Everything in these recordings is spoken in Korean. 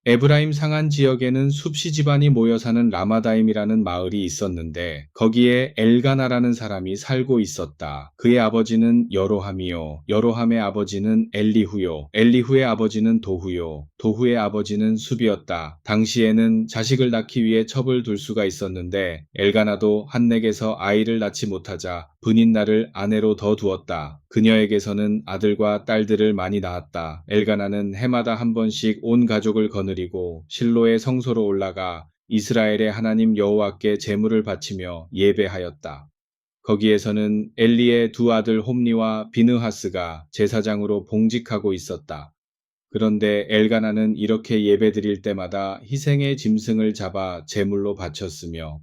에브라임 상한 지역에는 숲시 집안이 모여 사는 라마다임이라는 마을이 있었는데 거기에 엘가나라는 사람이 살고 있었다. 그의 아버지는 여로함이요, 여로함의 아버지는 엘리후요, 엘리후의 아버지는 도후요, 도후의 아버지는 숲이었다. 당시에는 자식을 낳기 위해 첩을 둘 수가 있었는데 엘가나도 한넥에서 아이를 낳지 못하자 분인날을 아내로 더 두었다. 그녀에게서는 아들과 딸들을 많이 낳았다. 엘가나는 해마다 한 번씩 온 가족을 거느리고 실로의 성소로 올라가 이스라엘의 하나님 여호와께 제물을 바치며 예배하였다. 거기에서는 엘리의 두 아들 홈니와 비느하스가 제사장으로 봉직하고 있었다. 그런데 엘가나는 이렇게 예배드릴 때마다 희생의 짐승을 잡아 제물로 바쳤으며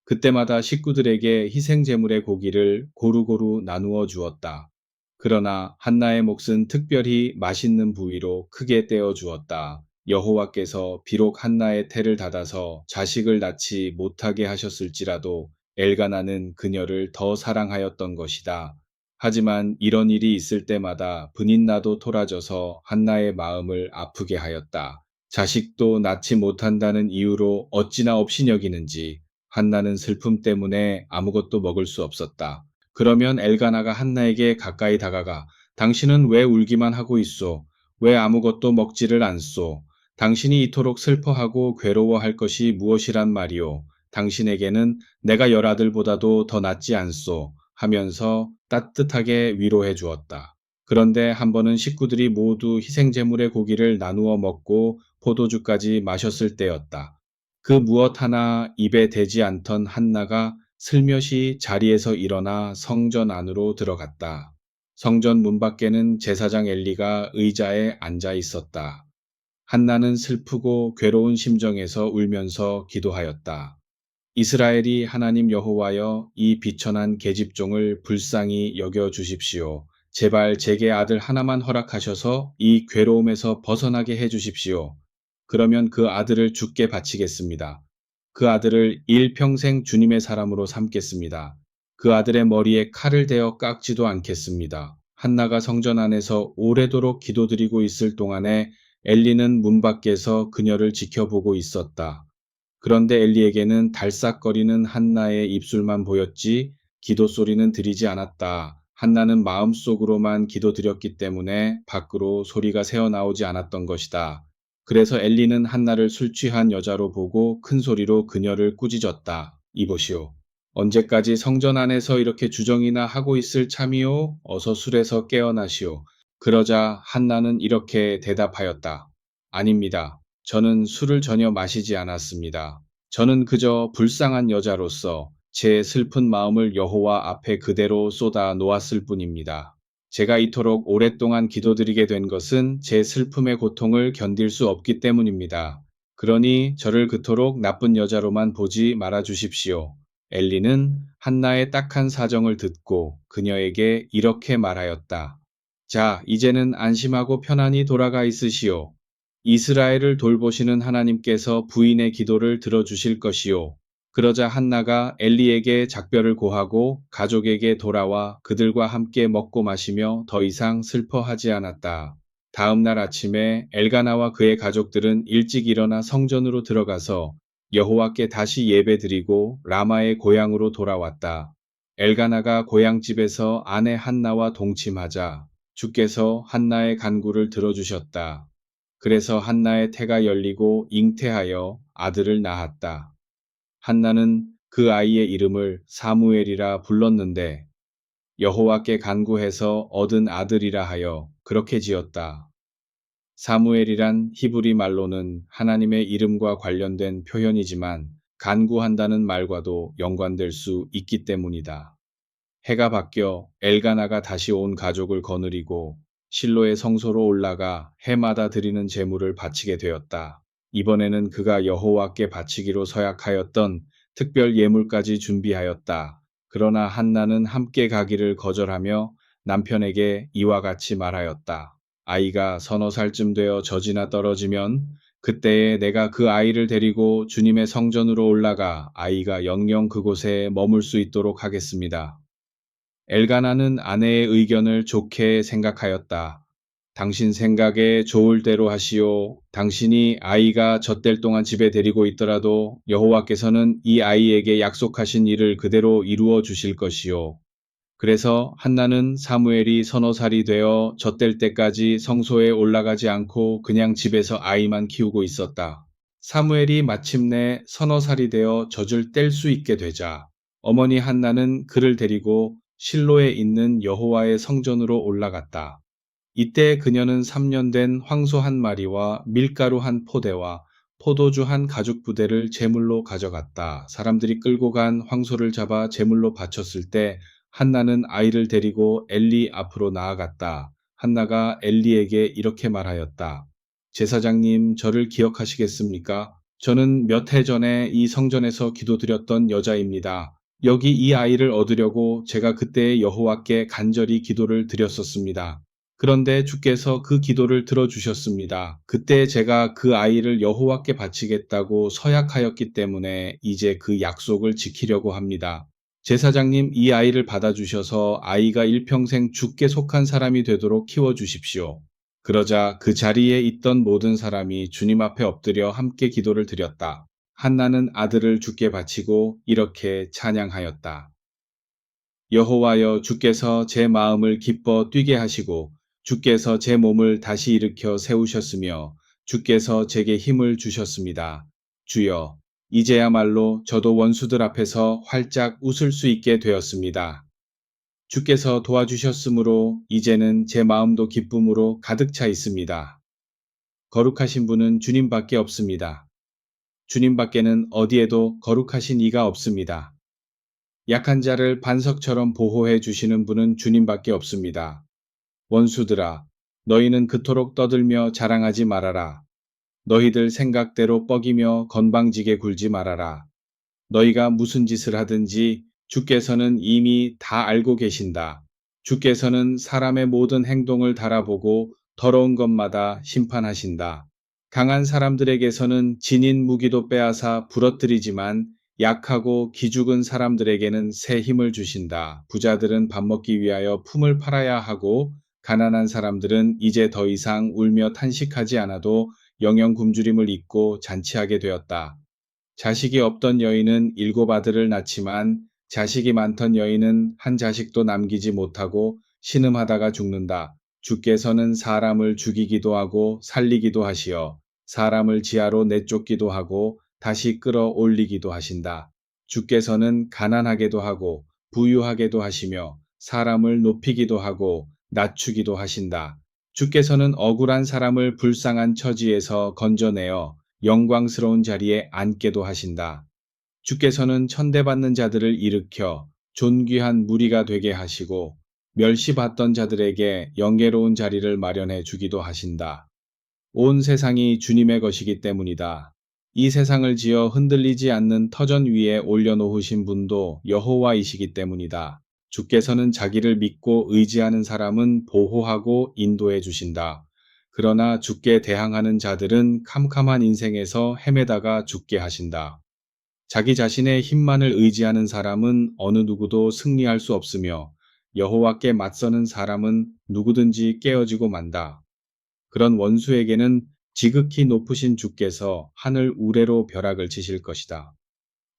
그때마다 식구들에게 희생 제물의 고기를 고루고루 나누어 주었다. 그러나 한나의 몫은 특별히 맛있는 부위로 크게 떼어 주었다. 여호와께서 비록 한나의 태를 닫아서 자식을 낳지 못하게 하셨을지라도 엘가나는 그녀를 더 사랑하였던 것이다. 하지만 이런 일이 있을 때마다 분인나도 토라져서 한나의 마음을 아프게 하였다. 자식도 낳지 못한다는 이유로 어찌나 없이 여기는지 한나는 슬픔 때문에 아무것도 먹을 수 없었다. 그러면 엘가나가 한나에게 가까이 다가가 당신은 왜 울기만 하고 있소? 왜 아무것도 먹지를 않소? 당신이 이토록 슬퍼하고 괴로워할 것이 무엇이란 말이오? 당신에게는 내가 열아들보다도 더 낫지 않소? 하면서 따뜻하게 위로해 주었다. 그런데 한 번은 식구들이 모두 희생제물의 고기를 나누어 먹고 포도주까지 마셨을 때였다. 그 무엇 하나 입에 대지 않던 한나가 슬며시 자리에서 일어나 성전 안으로 들어갔다. 성전 문 밖에는 제사장 엘리가 의자에 앉아 있었다. 한나는 슬프고 괴로운 심정에서 울면서 기도하였다. 이스라엘이 하나님 여호와여, 이 비천한 계집종을 불쌍히 여겨 주십시오. 제발 제게 아들 하나만 허락하셔서 이 괴로움에서 벗어나게 해 주십시오. 그러면 그 아들을 주께 바치겠습니다. 그 아들을 일평생 주님의 사람으로 삼겠습니다. 그 아들의 머리에 칼을 대어 깎지도 않겠습니다. 한나가 성전 안에서 오래도록 기도드리고 있을 동안에 엘리는 문 밖에서 그녀를 지켜보고 있었다. 그런데 엘리에게는 달싹거리는 한나의 입술만 보였지 기도 소리는 들리지 않았다. 한나는 마음속으로만 기도드렸기 때문에 밖으로 소리가 새어나오지 않았던 것이다. 그래서 엘리는 한나를 술 취한 여자로 보고 큰 소리로 그녀를 꾸짖었다. 이보시오. 언제까지 성전 안에서 이렇게 주정이나 하고 있을 참이오? 어서 술에서 깨어나시오. 그러자 한나는 이렇게 대답하였다. 아닙니다. 저는 술을 전혀 마시지 않았습니다. 저는 그저 불쌍한 여자로서 제 슬픈 마음을 여호와 앞에 그대로 쏟아 놓았을 뿐입니다. 제가 이토록 오랫동안 기도드리게 된 것은 제 슬픔의 고통을 견딜 수 없기 때문입니다. 그러니 저를 그토록 나쁜 여자로만 보지 말아 주십시오. 엘리는 한나의 딱한 사정을 듣고 그녀에게 이렇게 말하였다. 자, 이제는 안심하고 편안히 돌아가 있으시오. 이스라엘을 돌보시는 하나님께서 부인의 기도를 들어주실 것이요. 그러자 한나가 엘리에게 작별을 고하고 가족에게 돌아와 그들과 함께 먹고 마시며 더 이상 슬퍼하지 않았다. 다음 날 아침에 엘가나와 그의 가족들은 일찍 일어나 성전으로 들어가서 여호와께 다시 예배드리고 라마의 고향으로 돌아왔다. 엘가나가 고향집에서 아내 한나와 동침하자 주께서 한나의 간구를 들어주셨다. 그래서 한나의 태가 열리고 잉태하여 아들을 낳았다. 한나는 그 아이의 이름을 사무엘이라 불렀는데 여호와께 간구해서 얻은 아들이라 하여 그렇게 지었다. 사무엘이란 히브리 말로는 하나님의 이름과 관련된 표현이지만 간구한다는 말과도 연관될 수 있기 때문이다. 해가 바뀌어 엘가나가 다시 온 가족을 거느리고 실로의 성소로 올라가 해마다 드리는 제물을 바치게 되었다. 이번에는 그가 여호와께 바치기로 서약하였던 특별 예물까지 준비하였다. 그러나 한나는 함께 가기를 거절하며 남편에게 이와 같이 말하였다. 아이가 서너 살쯤 되어 젖이나 떨어지면 그때에 내가 그 아이를 데리고 주님의 성전으로 올라가 아이가 영영 그곳에 머물 수 있도록 하겠습니다. 엘가나는 아내의 의견을 좋게 생각하였다. 당신 생각에 좋을 대로 하시오. 당신이 아이가 젖될 동안 집에 데리고 있더라도 여호와께서는 이 아이에게 약속하신 일을 그대로 이루어 주실 것이요. 그래서 한나는 사무엘이 서너 살이 되어 젖될 때까지 성소에 올라가지 않고 그냥 집에서 아이만 키우고 있었다. 사무엘이 마침내 서너 살이 되어 젖을 뗄 수 있게 되자 어머니 한나는 그를 데리고 실로에 있는 여호와의 성전으로 올라갔다. 이때 그녀는 3년 된 황소 한 마리와 밀가루 한 포대와 포도주 한 가죽 부대를 제물로 가져갔다. 사람들이 끌고 간 황소를 잡아 제물로 바쳤을 때 한나는 아이를 데리고 엘리 앞으로 나아갔다. 한나가 엘리에게 이렇게 말하였다. 제사장님, 저를 기억하시겠습니까? 저는 몇 해 전에 이 성전에서 기도드렸던 여자입니다. 여기 이 아이를 얻으려고 제가 그때 여호와께 간절히 기도를 드렸었습니다. 그런데 주께서 그 기도를 들어주셨습니다. 그때 제가 그 아이를 여호와께 바치겠다고 서약하였기 때문에 이제 그 약속을 지키려고 합니다. 제사장님, 이 아이를 받아주셔서 아이가 일평생 주께 속한 사람이 되도록 키워주십시오. 그러자 그 자리에 있던 모든 사람이 주님 앞에 엎드려 함께 기도를 드렸다. 한나는 아들을 주께 바치고 이렇게 찬양하였다. 여호와여, 주께서 제 마음을 기뻐 뛰게 하시고 주께서 제 몸을 다시 일으켜 세우셨으며 주께서 제게 힘을 주셨습니다. 주여, 이제야말로 저도 원수들 앞에서 활짝 웃을 수 있게 되었습니다. 주께서 도와주셨으므로 이제는 제 마음도 기쁨으로 가득 차 있습니다. 거룩하신 분은 주님밖에 없습니다. 주님밖에는 어디에도 거룩하신 이가 없습니다. 약한 자를 반석처럼 보호해 주시는 분은 주님밖에 없습니다. 원수들아, 너희는 그토록 떠들며 자랑하지 말아라. 너희들 생각대로 뻐기며 건방지게 굴지 말아라. 너희가 무슨 짓을 하든지 주께서는 이미 다 알고 계신다. 주께서는 사람의 모든 행동을 달아보고 더러운 것마다 심판하신다. 강한 사람들에게서는 진인 무기도 빼앗아 부러뜨리지만 약하고 기죽은 사람들에게는 새 힘을 주신다. 부자들은 밥 먹기 위하여 품을 팔아야 하고 가난한 사람들은 이제 더 이상 울며 탄식하지 않아도 영영 굶주림을 잊고 잔치하게 되었다. 자식이 없던 여인은 7 아들을 낳지만 자식이 많던 여인은 한 자식도 남기지 못하고 신음하다가 죽는다. 주께서는 사람을 죽이기도 하고 살리기도 하시어 사람을 지하로 내쫓기도 하고 다시 끌어올리기도 하신다. 주께서는 가난하게도 하고 부유하게도 하시며 사람을 높이기도 하고 낮추기도 하신다. 주께서는 억울한 사람을 불쌍한 처지에서 건져내어 영광스러운 자리에 앉게도 하신다. 주께서는 천대받는 자들을 일으켜 존귀한 무리가 되게 하시고 멸시받던 자들에게 영예로운 자리를 마련해 주기도 하신다. 온 세상이 주님의 것이기 때문이다. 이 세상을 지어 흔들리지 않는 터전 위에 올려놓으신 분도 여호와이시기 때문이다. 주께서는 자기를 믿고 의지하는 사람은 보호하고 인도해 주신다. 그러나 주께 대항하는 자들은 캄캄한 인생에서 헤매다가 죽게 하신다. 자기 자신의 힘만을 의지하는 사람은 어느 누구도 승리할 수 없으며 여호와께 맞서는 사람은 누구든지 깨어지고 만다. 그런 원수에게는 지극히 높으신 주께서 하늘 우레로 벼락을 치실 것이다.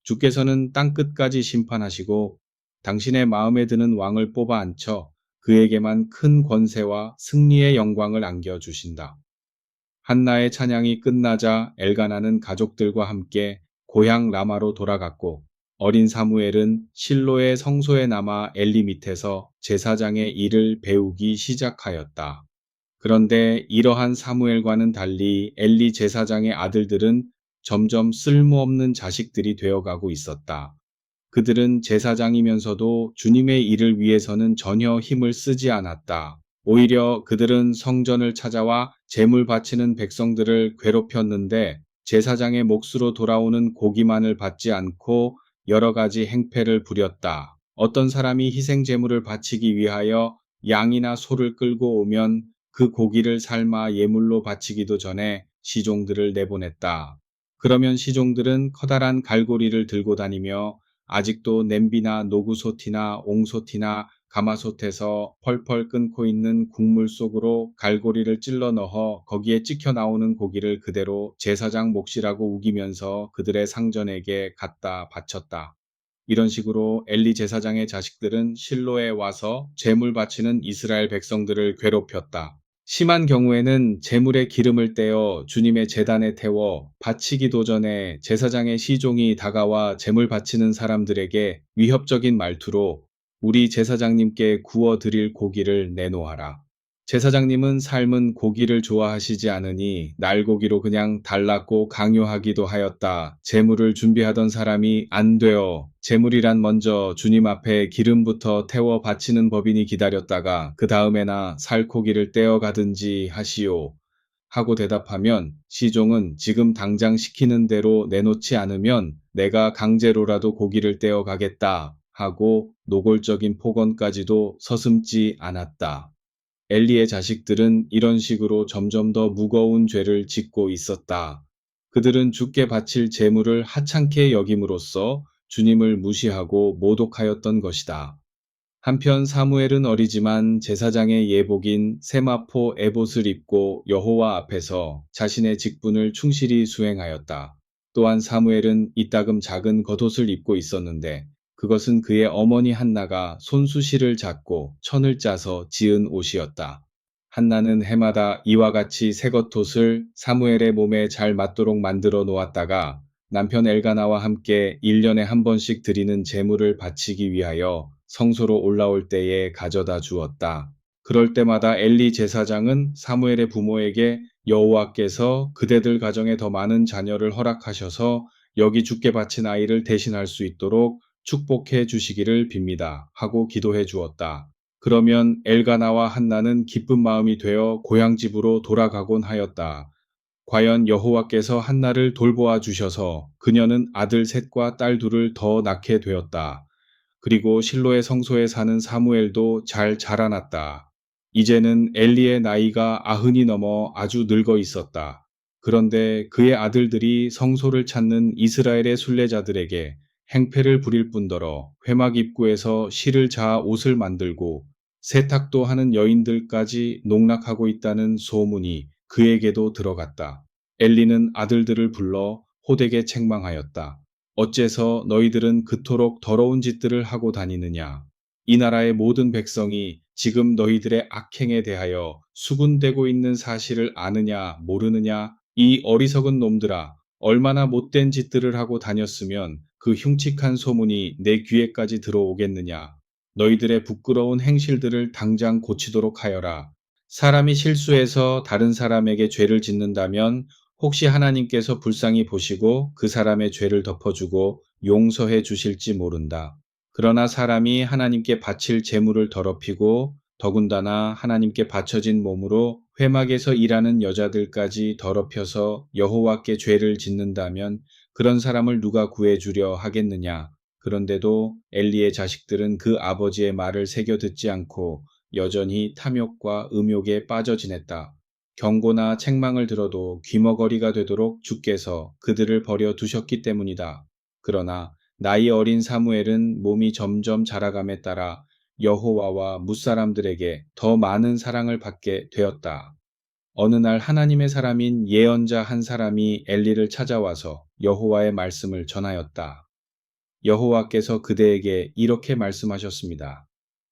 주께서는 땅끝까지 심판하시고 당신의 마음에 드는 왕을 뽑아 앉혀 그에게만 큰 권세와 승리의 영광을 안겨주신다. 한나의 찬양이 끝나자 엘가나는 가족들과 함께 고향 라마로 돌아갔고 어린 사무엘은 실로의 성소에 남아 엘리 밑에서 제사장의 일을 배우기 시작하였다. 그런데 이러한 사무엘과는 달리 엘리 제사장의 아들들은 점점 쓸모없는 자식들이 되어가고 있었다. 그들은 제사장이면서도 주님의 일을 위해서는 전혀 힘을 쓰지 않았다. 오히려 그들은 성전을 찾아와 제물 바치는 백성들을 괴롭혔는데 제사장의 몫으로 돌아오는 고기만을 받지 않고 여러 가지 행패를 부렸다. 어떤 사람이 희생 제물을 바치기 위하여 양이나 소를 끌고 오면 그 고기를 삶아 예물로 바치기도 전에 시종들을 내보냈다. 그러면 시종들은 커다란 갈고리를 들고 다니며 아직도 냄비나 노구소티나 옹소티나 가마솥에서 펄펄 끓고 있는 국물 속으로 갈고리를 찔러 넣어 거기에 찍혀 나오는 고기를 그대로 제사장 몫이라고 우기면서 그들의 상전에게 갖다 바쳤다. 이런 식으로 엘리 제사장의 자식들은 실로에 와서 제물 바치는 이스라엘 백성들을 괴롭혔다. 심한 경우에는 제물의 기름을 떼어 주님의 제단에 태워 바치기도 전에 제사장의 시종이 다가와 제물 바치는 사람들에게 위협적인 말투로 우리 제사장님께 구워 드릴 고기를 내놓아라. 제사장님은 삶은 고기를 좋아하시지 않으니 날고기로 그냥 달랐고 강요하기도 하였다. 제물을 준비하던 사람이 안 되어 제물이란 먼저 주님 앞에 기름부터 태워 바치는 법이니 기다렸다가 그 다음에나 살코기를 떼어 가든지 하시오. 하고 대답하면 시종은 지금 당장 시키는 대로 내놓지 않으면 내가 강제로라도 고기를 떼어 가겠다 하고 노골적인 폭언까지도 서슴지 않았다. 엘리의 자식들은 이런 식으로 점점 더 무거운 죄를 짓고 있었다. 그들은 주께 바칠 제물을 하찮게 여김으로써 주님을 무시하고 모독하였던 것이다. 한편 사무엘은 어리지만 제사장의 예복인 세마포 에봇을 입고 여호와 앞에서 자신의 직분을 충실히 수행하였다. 또한 사무엘은 이따금 작은 겉옷을 입고 있었는데 그것은 그의 어머니 한나가 손수실을 잡고 천을 짜서 지은 옷이었다. 한나는 해마다 이와 같이 새 겉옷을 사무엘의 몸에 잘 맞도록 만들어 놓았다가 남편 엘가나와 함께 1년에 한 번씩 드리는 제물을 바치기 위하여 성소로 올라올 때에 가져다 주었다. 그럴 때마다 엘리 제사장은 사무엘의 부모에게 여호와께서 그대들 가정에 더 많은 자녀를 허락하셔서 여기 주께 바친 아이를 대신할 수 있도록 축복해 주시기를 빕니다. 하고 기도해 주었다. 그러면 엘가나와 한나는 기쁜 마음이 되어 고향집으로 돌아가곤 하였다. 과연 여호와께서 한나를 돌보아 주셔서 그녀는 아들 셋과 딸 둘을 더 낳게 되었다. 그리고 실로의 성소에 사는 사무엘도 잘 자라났다. 이제는 엘리의 나이가 90이 넘어 아주 늙어 있었다. 그런데 그의 아들들이 성소를 찾는 이스라엘의 순례자들에게 행패를 부릴 뿐더러 회막 입구에서 실을 자아 옷을 만들고 세탁도 하는 여인들까지 농락하고 있다는 소문이 그에게도 들어갔다. 엘리는 아들들을 불러 호되게 책망하였다. 어째서 너희들은 그토록 더러운 짓들을 하고 다니느냐? 이 나라의 모든 백성이 지금 너희들의 악행에 대하여 수군대고 있는 사실을 아느냐 모르느냐? 이 어리석은 놈들아, 얼마나 못된 짓들을 하고 다녔으면 그 흉측한 소문이 내 귀에까지 들어오겠느냐? 너희들의 부끄러운 행실들을 당장 고치도록 하여라. 사람이 실수해서 다른 사람에게 죄를 짓는다면 혹시 하나님께서 불쌍히 보시고 그 사람의 죄를 덮어주고 용서해 주실지 모른다. 그러나 사람이 하나님께 바칠 제물을 더럽히고 더군다나 하나님께 바쳐진 몸으로 회막에서 일하는 여자들까지 더럽혀서 여호와께 죄를 짓는다면 그런 사람을 누가 구해주려 하겠느냐. 그런데도 엘리의 자식들은 그 아버지의 말을 새겨 듣지 않고 여전히 탐욕과 음욕에 빠져 지냈다. 경고나 책망을 들어도 귀머거리가 되도록 주께서 그들을 버려 두셨기 때문이다. 그러나 나이 어린 사무엘은 몸이 점점 자라감에 따라 여호와와 뭇사람들에게 더 많은 사랑을 받게 되었다. 어느 날 하나님의 사람인 예언자 한 사람이 엘리를 찾아와서 여호와의 말씀을 전하였다. 여호와께서 그대에게 이렇게 말씀하셨습니다.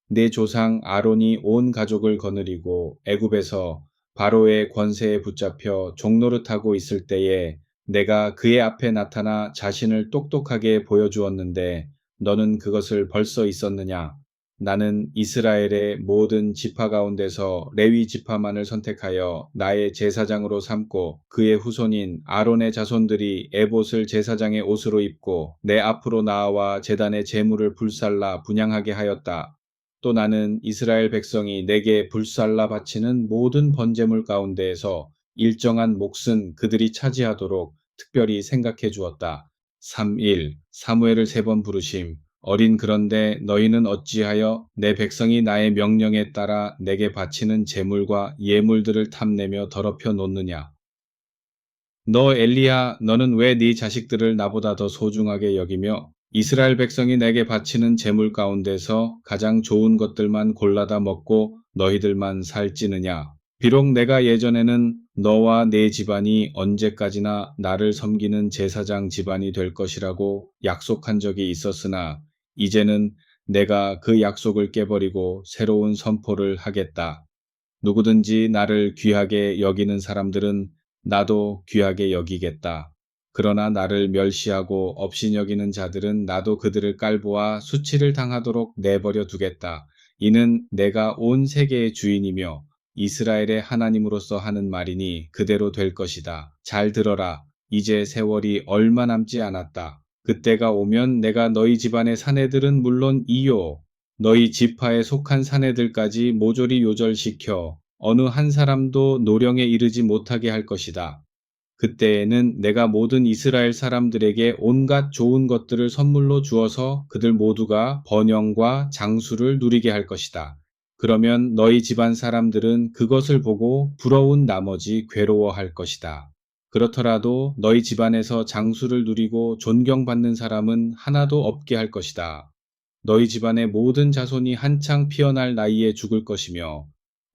내 조상 아론이 온 가족을 거느리고 애굽에서 바로의 권세에 붙잡혀 종노릇하고 있을 때에 내가 그의 앞에 나타나 자신을 똑똑하게 보여주었는데 너는 그것을 벌써 있었느냐? 나는 이스라엘의 모든 지파 가운데서 레위 지파만을 선택하여 나의 제사장으로 삼고 그의 후손인 아론의 자손들이 에봇을 제사장의 옷으로 입고 내 앞으로 나아와 제단의 제물을 불살라 분향하게 하였다. 또 나는 이스라엘 백성이 내게 불살라 바치는 모든 번제물 가운데에서 일정한 몫은 그들이 차지하도록 특별히 생각해 주었다. 3.1 사무엘을 3번 부르심. 어린 그런데 너희는 어찌하여 내 백성이 나의 명령에 따라 내게 바치는 제물과 예물들을 탐내며 더럽혀 놓느냐. 너 엘리야, 너는 왜 네 자식들을 나보다 더 소중하게 여기며 이스라엘 백성이 내게 바치는 제물 가운데서 가장 좋은 것들만 골라다 먹고 너희들만 살찌느냐? 비록 내가 예전에는 너와 네 집안이 언제까지나 나를 섬기는 제사장 집안이 될 것이라고 약속한 적이 있었으나 이제는 내가 그 약속을 깨버리고 새로운 선포를 하겠다. 누구든지 나를 귀하게 여기는 사람들은 나도 귀하게 여기겠다. 그러나 나를 멸시하고 업신여기는 자들은 나도 그들을 깔보아 수치를 당하도록 내버려 두겠다. 이는 내가 온 세계의 주인이며 이스라엘의 하나님으로서 하는 말이니 그대로 될 것이다. 잘 들어라. 이제 세월이 얼마 남지 않았다. 그때가 오면 내가 너희 집안의 사내들은 물론 이요 너희 지파에 속한 사내들까지 모조리 요절시켜 어느 한 사람도 노령에 이르지 못하게 할 것이다. 그때에는 내가 모든 이스라엘 사람들에게 온갖 좋은 것들을 선물로 주어서 그들 모두가 번영과 장수를 누리게 할 것이다. 그러면 너희 집안 사람들은 그것을 보고 부러운 나머지 괴로워할 것이다. 그렇더라도 너희 집안에서 장수를 누리고 존경받는 사람은 하나도 없게 할 것이다. 너희 집안의 모든 자손이 한창 피어날 나이에 죽을 것이며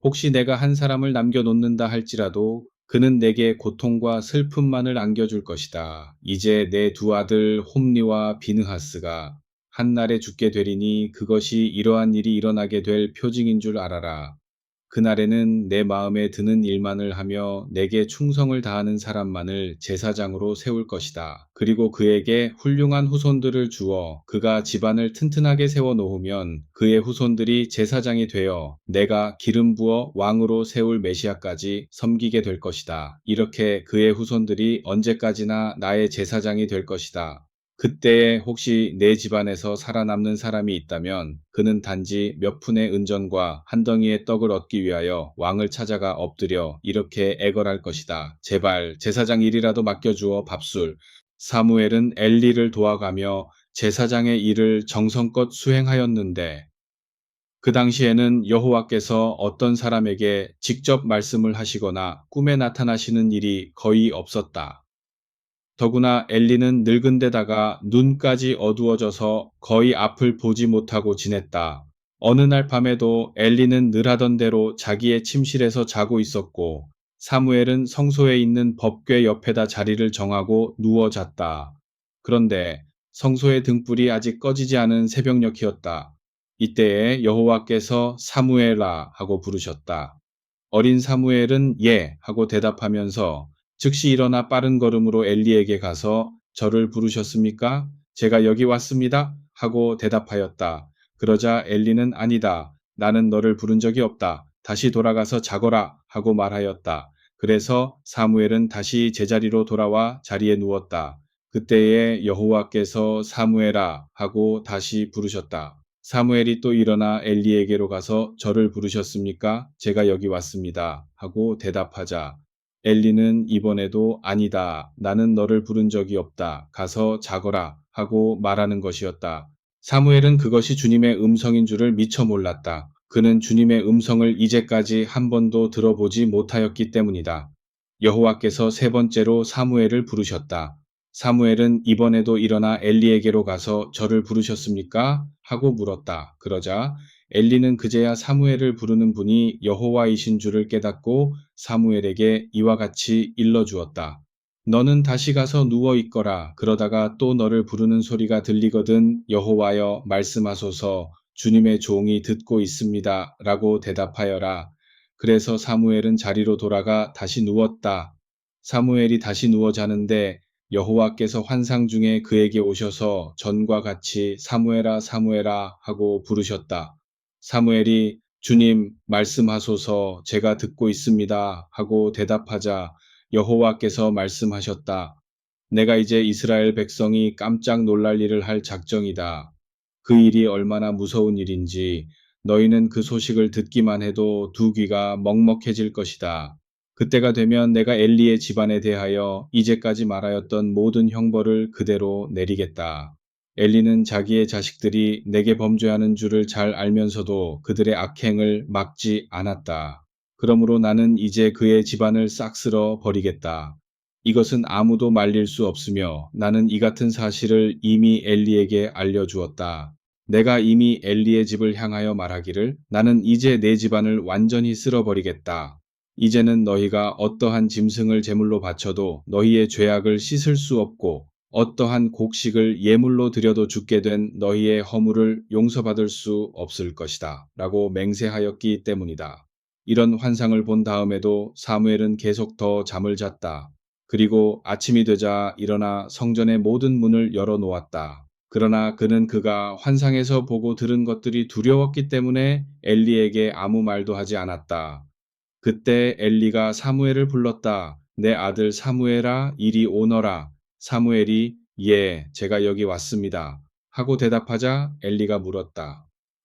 혹시 내가 한 사람을 남겨놓는다 할지라도 그는 내게 고통과 슬픔만을 안겨줄 것이다. 이제 내 두 아들 홈리와 비느하스가 한날에 죽게 되리니 그것이 이러한 일이 일어나게 될 표징인 줄 알아라. 그날에는 내 마음에 드는 일만을 하며 내게 충성을 다하는 사람만을 제사장으로 세울 것이다. 그리고 그에게 훌륭한 후손들을 주어 그가 집안을 튼튼하게 세워 놓으면 그의 후손들이 제사장이 되어 내가 기름 부어 왕으로 세울 메시아까지 섬기게 될 것이다. 이렇게 그의 후손들이 언제까지나 나의 제사장이 될 것이다. 그때에 혹시 내 집안에서 살아남는 사람이 있다면 그는 단지 몇 푼의 은전과 한 덩이의 떡을 얻기 위하여 왕을 찾아가 엎드려 이렇게 애걸할 것이다. 제발 제사장 일이라도 맡겨주어 밥술. 사무엘은 엘리를 도와가며 제사장의 일을 정성껏 수행하였는데 그 당시에는 여호와께서 어떤 사람에게 직접 말씀을 하시거나 꿈에 나타나시는 일이 거의 없었다. 더구나 엘리는 늙은 데다가 눈까지 어두워져서 거의 앞을 보지 못하고 지냈다. 어느 날 밤에도 엘리는 늘 하던 대로 자기의 침실에서 자고 있었고 사무엘은 성소에 있는 법궤 옆에다 자리를 정하고 누워 잤다. 그런데 성소의 등불이 아직 꺼지지 않은 새벽녘이었다. 이때에 여호와께서 사무엘아 하고 부르셨다. 어린 사무엘은 예 하고 대답하면서 즉시 일어나 빠른 걸음으로 엘리에게 가서 저를 부르셨습니까? 제가 여기 왔습니다. 하고 대답하였다. 그러자 엘리는 아니다. 나는 너를 부른 적이 없다. 다시 돌아가서 자거라 하고 말하였다. 그래서 사무엘은 다시 제자리로 돌아와 자리에 누웠다. 그때에 여호와께서 사무엘아 하고 다시 부르셨다. 사무엘이 또 일어나 엘리에게로 가서 저를 부르셨습니까? 제가 여기 왔습니다. 하고 대답하자 엘리는 이번에도 아니다. 나는 너를 부른 적이 없다. 가서 자거라. 하고 말하는 것이었다. 사무엘은 그것이 주님의 음성인 줄을 미처 몰랐다. 그는 주님의 음성을 이제까지 한 번도 들어보지 못하였기 때문이다. 여호와께서 세 번째로 사무엘을 부르셨다. 사무엘은 이번에도 일어나 엘리에게로 가서 저를 부르셨습니까? 하고 물었다. 그러자 엘리는 그제야 사무엘을 부르는 분이 여호와이신 줄을 깨닫고 사무엘에게 이와 같이 일러주었다. 너는 다시 가서 누워 있거라. 그러다가 또 너를 부르는 소리가 들리거든 여호와여 말씀하소서 주님의 종이 듣고 있습니다. 라고 대답하여라. 그래서 사무엘은 자리로 돌아가 다시 누웠다. 사무엘이 다시 누워 자는데 여호와께서 환상 중에 그에게 오셔서 전과 같이 사무엘아 사무엘아 하고 부르셨다. 사무엘이 주님 말씀하소서 제가 듣고 있습니다 하고 대답하자 여호와께서 말씀하셨다. 내가 이제 이스라엘 백성이 깜짝 놀랄 일을 할 작정이다. 그 일이 얼마나 무서운 일인지 너희는 그 소식을 듣기만 해도 두 귀가 먹먹해질 것이다. 그때가 되면 내가 엘리의 집안에 대하여 이제까지 말하였던 모든 형벌을 그대로 내리겠다. 엘리는 자기의 자식들이 내게 범죄하는 줄을 잘 알면서도 그들의 악행을 막지 않았다. 그러므로 나는 이제 그의 집안을 싹 쓸어 버리겠다. 이것은 아무도 말릴 수 없으며 나는 이 같은 사실을 이미 엘리에게 알려주었다. 내가 이미 엘리의 집을 향하여 말하기를 나는 이제 내 집안을 완전히 쓸어버리겠다. 이제는 너희가 어떠한 짐승을 제물로 바쳐도 너희의 죄악을 씻을 수 없고 어떠한 곡식을 예물로 드려도 죽게 된 너희의 허물을 용서받을 수 없을 것이다. 라고 맹세하였기 때문이다. 이런 환상을 본 다음에도 사무엘은 계속 더 잠을 잤다. 그리고 아침이 되자 일어나 성전의 모든 문을 열어 놓았다. 그러나 그는 그가 환상에서 보고 들은 것들이 두려웠기 때문에 엘리에게 아무 말도 하지 않았다. 그때 엘리가 사무엘을 불렀다. 내 아들 사무엘아, 이리 오너라. 사무엘이 예, 제가 여기 왔습니다. 하고 대답하자 엘리가 물었다.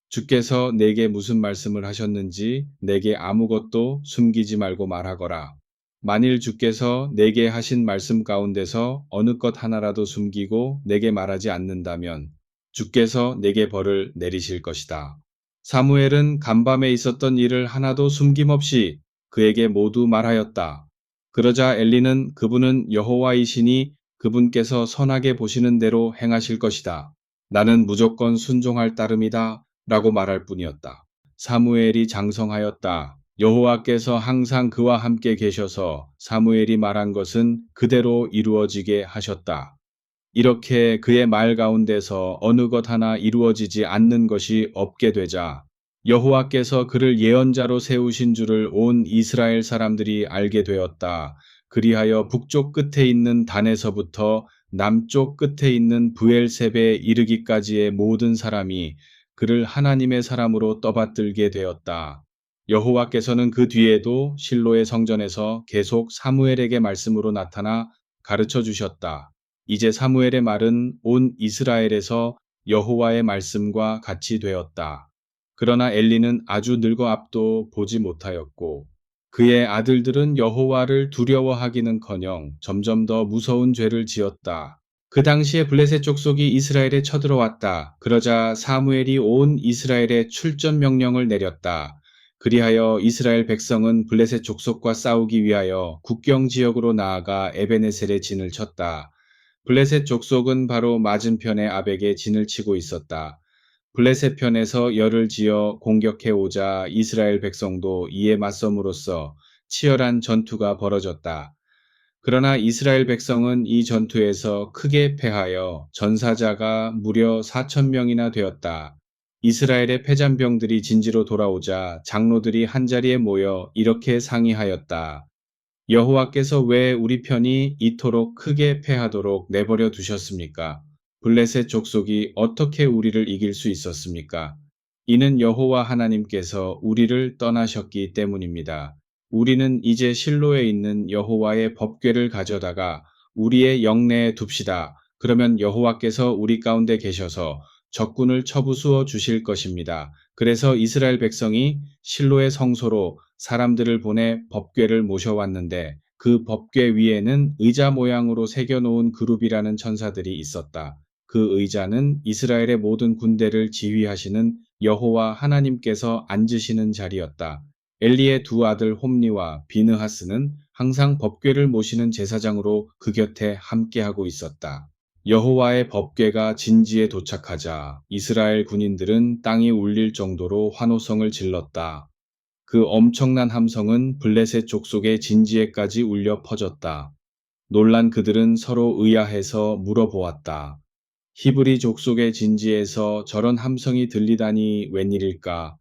주께서 내게 무슨 말씀을 하셨는지 내게 아무것도 숨기지 말고 말하거라. 만일 주께서 내게 하신 말씀 가운데서 어느 것 하나라도 숨기고 내게 말하지 않는다면 주께서 내게 벌을 내리실 것이다. 사무엘은 간밤에 있었던 일을 하나도 숨김없이 그에게 모두 말하였다. 그러자 엘리는 그분은 여호와이시니 그분께서 선하게 보시는 대로 행하실 것이다. 나는 무조건 순종할 따름이다. 라고 말할 뿐이었다. 사무엘이 장성하였다. 여호와께서 항상 그와 함께 계셔서 사무엘이 말한 것은 그대로 이루어지게 하셨다. 이렇게 그의 말 가운데서 어느 것 하나 이루어지지 않는 것이 없게 되자 여호와께서 그를 예언자로 세우신 줄을 온 이스라엘 사람들이 알게 되었다. 그리하여 북쪽 끝에 있는 단에서부터 남쪽 끝에 있는 브엘셉에 이르기까지의 모든 사람이 그를 하나님의 사람으로 떠받들게 되었다. 여호와께서는 그 뒤에도 실로의 성전에서 계속 사무엘에게 말씀으로 나타나 가르쳐 주셨다. 이제 사무엘의 말은 온 이스라엘에서 여호와의 말씀과 같이 되었다. 그러나 엘리는 아주 늙어 앞도 보지 못하였고 그의 아들들은 여호와를 두려워하기는커녕 점점 더 무서운 죄를 지었다. 그 당시에 블레셋 족속이 이스라엘에 쳐들어왔다. 그러자 사무엘이 온 이스라엘에 출전 명령을 내렸다. 그리하여 이스라엘 백성은 블레셋 족속과 싸우기 위하여 국경 지역으로 나아가 에베네셀에 진을 쳤다. 블레셋 족속은 바로 맞은편의 아벡에 진을 치고 있었다. 블레셋 편에서 열을 지어 공격해 오자 이스라엘 백성도 이에 맞섬으로써 치열한 전투가 벌어졌다. 그러나 이스라엘 백성은 이 전투에서 크게 패하여 전사자가 무려 4,000명이나 되었다. 이스라엘의 패잔병들이 진지로 돌아오자 장로들이 한자리에 모여 이렇게 상의하였다. 여호와께서 왜 우리 편이 이토록 크게 패하도록 내버려 두셨습니까? 블레셋 족속이 어떻게 우리를 이길 수 있었습니까? 이는 여호와 하나님께서 우리를 떠나셨기 때문입니다. 우리는 이제 실로에 있는 여호와의 법궤를 가져다가 우리의 영내에 둡시다. 그러면 여호와께서 우리 가운데 계셔서 적군을 쳐부수어 주실 것입니다. 그래서 이스라엘 백성이 실로의 성소로 사람들을 보내 법궤를 모셔왔는데 그 법궤 위에는 의자 모양으로 새겨놓은 그룹이라는 천사들이 있었다. 그 의자는 이스라엘의 모든 군대를 지휘하시는 여호와 하나님께서 앉으시는 자리였다. 엘리의 두 아들 홈니와 비느하스는 항상 법궤를 모시는 제사장으로 그 곁에 함께하고 있었다. 여호와의 법궤가 진지에 도착하자 이스라엘 군인들은 땅이 울릴 정도로 환호성을 질렀다. 그 엄청난 함성은 블레셋 족속의 진지에까지 울려 퍼졌다. 놀란 그들은 서로 의아해서 물어보았다. 히브리 족속의 진지에서 저런 함성이 들리다니 웬일일까?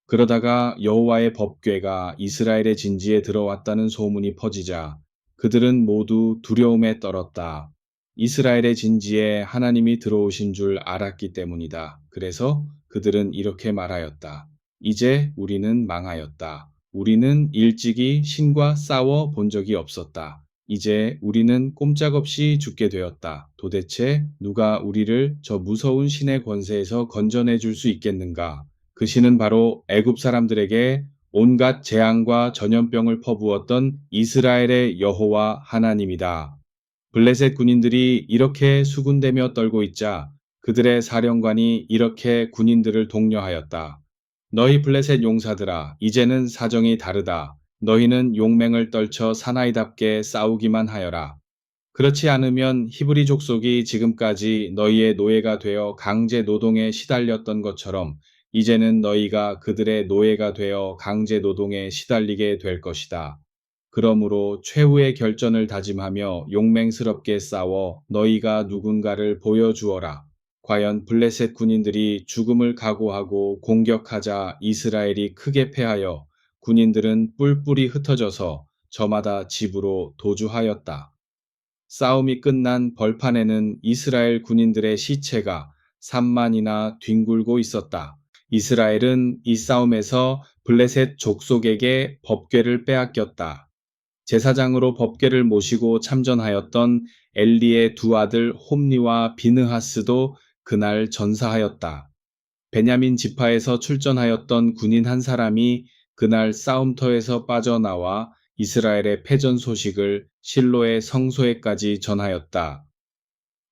그러다가 여호와의 법궤가 이스라엘의 진지에 들어왔다는 소문이 퍼지자 그들은 모두 두려움에 떨었다. 이스라엘의 진지에 하나님이 들어오신 줄 알았기 때문이다. 그래서 그들은 이렇게 말하였다. 이제 우리는 망하였다. 우리는 일찍이 신과 싸워 본 적이 없었다. 이제 우리는 꼼짝없이 죽게 되었다. 도대체 누가 우리를 저 무서운 신의 권세에서 건져내 줄 수 있겠는가? 그 신은 바로 애굽 사람들에게 온갖 재앙과 전염병을 퍼부었던 이스라엘의 여호와 하나님이다. 블레셋 군인들이 이렇게 수군대며 떨고 있자 그들의 사령관이 이렇게 군인들을 독려하였다. 너희 블레셋 용사들아, 이제는 사정이 다르다. 너희는 용맹을 떨쳐 사나이답게 싸우기만 하여라. 그렇지 않으면 히브리 족속이 지금까지 너희의 노예가 되어 강제 노동에 시달렸던 것처럼 이제는 너희가 그들의 노예가 되어 강제 노동에 시달리게 될 것이다. 그러므로 최후의 결전을 다짐하며 용맹스럽게 싸워 너희가 누군가를 보여주어라. 과연 블레셋 군인들이 죽음을 각오하고 공격하자 이스라엘이 크게 패하여 군인들은 뿔뿔이 흩어져서 저마다 집으로 도주하였다. 싸움이 끝난 벌판에는 이스라엘 군인들의 시체가 3만이나 뒹굴고 있었다. 이스라엘은 이 싸움에서 블레셋 족속에게 법궤를 빼앗겼다. 제사장으로 법궤를 모시고 참전하였던 엘리의 두 아들 홈니와 비느하스도 그날 전사하였다. 베냐민 지파에서 출전하였던 군인 한 사람이 그날 싸움터에서 빠져나와 이스라엘의 패전 소식을 실로의 성소에까지 전하였다.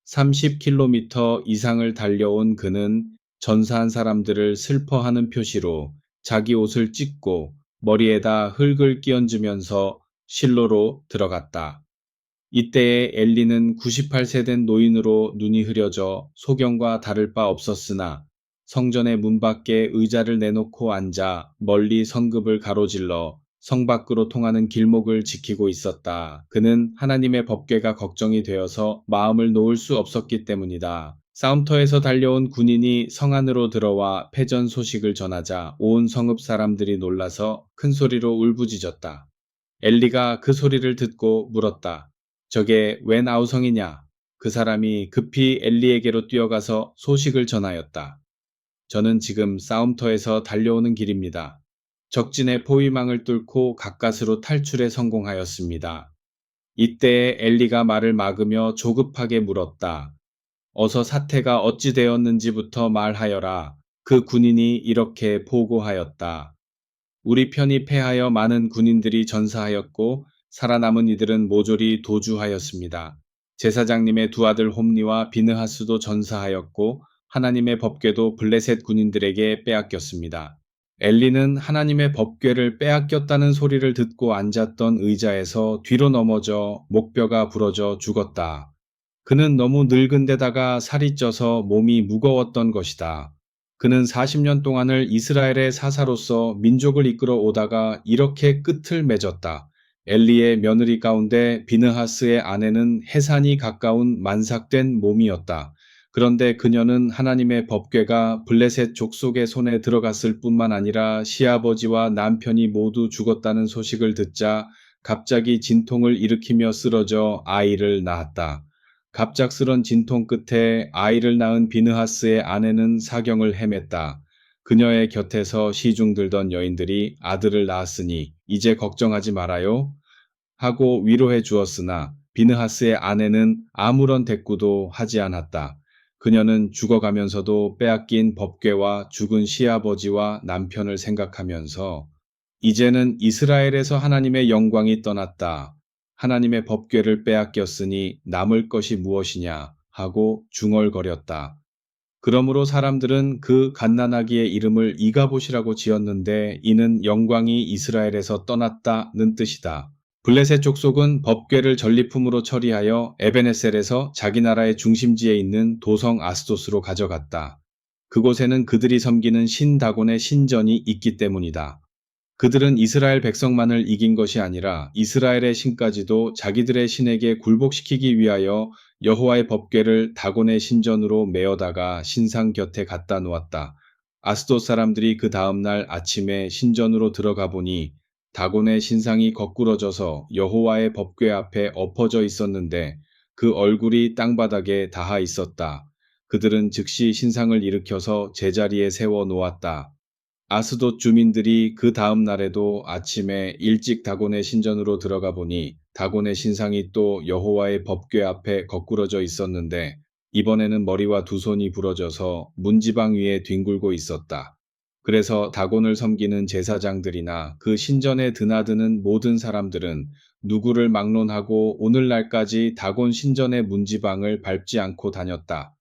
30km 이상을 달려온 그는 전사한 사람들을 슬퍼하는 표시로 자기 옷을 찢고 머리에다 흙을 끼얹으면서 실로로 들어갔다. 이때에 엘리는 98세 된 노인으로 눈이 흐려져 소경과 다를 바 없었으나 성전의 문 밖에 의자를 내놓고 앉아 멀리 성급을 가로질러 성 밖으로 통하는 길목을 지키고 있었다. 그는 하나님의 법궤가 걱정이 되어서 마음을 놓을 수 없었기 때문이다. 싸움터에서 달려온 군인이 성 안으로 들어와 패전 소식을 전하자 온 성읍 사람들이 놀라서 큰 소리로 울부짖었다. 엘리가 그 소리를 듣고 물었다. 저게 웬 아우성이냐? 그 사람이 급히 엘리에게로 뛰어가서 소식을 전하였다. 저는 지금 싸움터에서 달려오는 길입니다. 적진의 포위망을 뚫고 가까스로 탈출에 성공하였습니다. 이때에 엘리가 말을 막으며 조급하게 물었다. 어서 사태가 어찌 되었는지부터 말하여라. 그 군인이 이렇게 보고하였다. 우리 편이 패하여 많은 군인들이 전사하였고 살아남은 이들은 모조리 도주하였습니다. 제사장님의 두 아들 홈니와 비느하스도 전사하였고 하나님의 법궤도 블레셋 군인들에게 빼앗겼습니다. 엘리는 하나님의 법궤를 빼앗겼다는 소리를 듣고 앉았던 의자에서 뒤로 넘어져 목뼈가 부러져 죽었다. 그는 너무 늙은 데다가 살이 쪄서 몸이 무거웠던 것이다. 그는 40년 동안을 이스라엘의 사사로서 민족을 이끌어 오다가 이렇게 끝을 맺었다. 엘리의 며느리 가운데 비느하스의 아내는 해산이 가까운 만삭된 몸이었다. 그런데 그녀는 하나님의 법궤가 블레셋 족속의 손에 들어갔을 뿐만 아니라 시아버지와 남편이 모두 죽었다는 소식을 듣자 갑자기 진통을 일으키며 쓰러져 아이를 낳았다. 갑작스런 진통 끝에 아이를 낳은 비느하스의 아내는 사경을 헤맸다. 그녀의 곁에서 시중 들던 여인들이 아들을 낳았으니 이제 걱정하지 말아요 하고 위로해 주었으나 비느하스의 아내는 아무런 대꾸도 하지 않았다. 그녀는 죽어가면서도 빼앗긴 법궤와 죽은 시아버지와 남편을 생각하면서 이제는 이스라엘에서 하나님의 영광이 떠났다. 하나님의 법궤를 빼앗겼으니 남을 것이 무엇이냐 하고 중얼거렸다. 그러므로 사람들은 그 갓난아기의 이름을 이가봇이라고 지었는데 이는 영광이 이스라엘에서 떠났다는 뜻이다. 블레셋 족속은 법궤를 전리품으로 처리하여 에베네셀에서 자기 나라의 중심지에 있는 도성 아스돗으로 가져갔다. 그곳에는 그들이 섬기는 신 다곤의 신전이 있기 때문이다. 그들은 이스라엘 백성만을 이긴 것이 아니라 이스라엘의 신까지도 자기들의 신에게 굴복시키기 위하여 여호와의 법궤를 다곤의 신전으로 메어다가 신상 곁에 갖다 놓았다. 아스돗 사람들이 그 다음날 아침에 신전으로 들어가 보니 다곤의 신상이 거꾸러져서 여호와의 법궤 앞에 엎어져 있었는데 그 얼굴이 땅바닥에 닿아 있었다. 그들은 즉시 신상을 일으켜서 제자리에 세워 놓았다. 아스돗 주민들이 그 다음 날에도 아침에 일찍 다곤의 신전으로 들어가 보니 다곤의 신상이 또 여호와의 법궤 앞에 거꾸러져 있었는데 이번에는 머리와 두 손이 부러져서 문지방 위에 뒹굴고 있었다. 그래서 다곤을 섬기는 제사장들이나 그 신전에 드나드는 모든 사람들은 누구를 막론하고 오늘날까지 다곤 신전의 문지방을 밟지 않고 다녔다.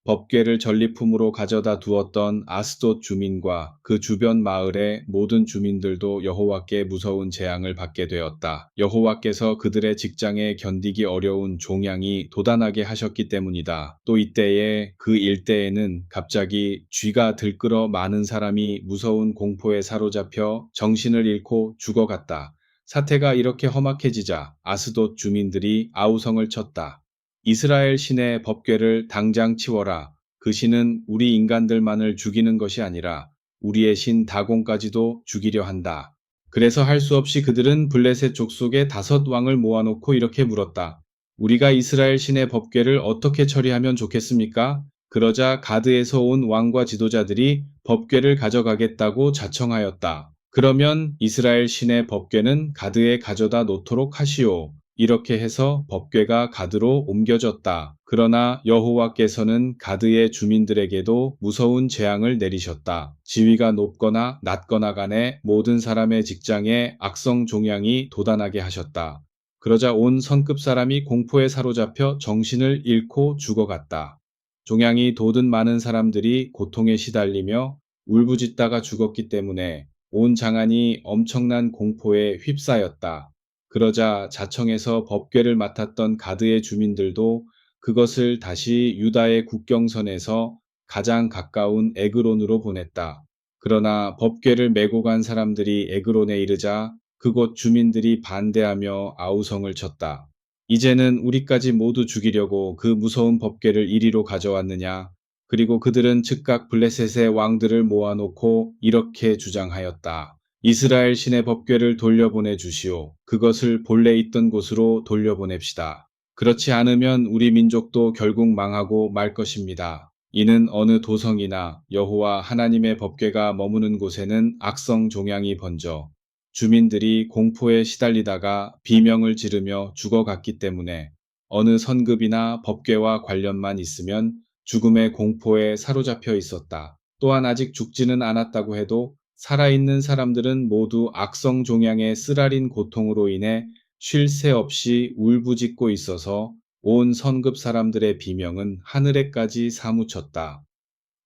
법궤를 전리품으로 가져다 두었던 아스돗 주민과 그 주변 마을의 모든 주민들도 여호와께 무서운 재앙을 받게 되었다. 여호와께서 그들의 직장에 견디기 어려운 종양이 도단하게 하셨기 때문이다. 또 이때에 그 일대에는 갑자기 쥐가 들끓어 많은 사람이 무서운 공포에 사로잡혀 정신을 잃고 죽어갔다. 사태가 이렇게 험악해지자 아스돗 주민들이 아우성을 쳤다. 이스라엘 신의 법궤를 당장 치워라. 그 신은 우리 인간들만을 죽이는 것이 아니라 우리의 신 다곤까지도 죽이려 한다. 그래서 할 수 없이 그들은 블레셋 족속의 5왕을 모아놓고 이렇게 물었다. 우리가 이스라엘 신의 법궤를 어떻게 처리하면 좋겠습니까? 그러자 가드에서 온 왕과 지도자들이 법궤를 가져가겠다고 자청하였다. 그러면 이스라엘 신의 법궤는 가드에 가져다 놓도록 하시오. 이렇게 해서 법궤가 가드로 옮겨졌다. 그러나 여호와께서는 가드의 주민들에게도 무서운 재앙을 내리셨다. 지위가 높거나 낮거나 간에 모든 사람의 직장에 악성 종양이 도단하게 하셨다. 그러자 온 선급 사람이 공포에 사로잡혀 정신을 잃고 죽어갔다. 종양이 돋은 많은 사람들이 고통에 시달리며 울부짖다가 죽었기 때문에 온 장안이 엄청난 공포에 휩싸였다. 그러자 자청에서 법궤를 맡았던 가드의 주민들도 그것을 다시 유다의 국경선에서 가장 가까운 에그론으로 보냈다. 그러나 법궤를 메고 간 사람들이 에그론에 이르자 그곳 주민들이 반대하며 아우성을 쳤다. 이제는 우리까지 모두 죽이려고 그 무서운 법궤를 이리로 가져왔느냐? 그리고 그들은 즉각 블레셋의 왕들을 모아놓고 이렇게 주장하였다. 이스라엘 신의 법궤를 돌려보내 주시오. 그것을 본래 있던 곳으로 돌려보냅시다. 그렇지 않으면 우리 민족도 결국 망하고 말 것입니다. 이는 어느 도성이나 여호와 하나님의 법궤가 머무는 곳에는 악성 종양이 번져 주민들이 공포에 시달리다가 비명을 지르며 죽어갔기 때문에 어느 선급이나 법궤와 관련만 있으면 죽음의 공포에 사로잡혀 있었다. 또한 아직 죽지는 않았다고 해도 살아있는 사람들은 모두 악성 종양의 쓰라린 고통으로 인해 쉴 새 없이 울부짖고 있어서 온 선급 사람들의 비명은 하늘에까지 사무쳤다.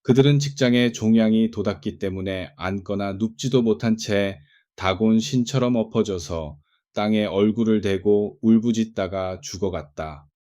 그들은 직장에 종양이 돋았기 때문에 앉거나 눕지도 못한 채 다곤 신처럼 엎어져서 땅에 얼굴을 대고 울부짖다가 죽어갔다.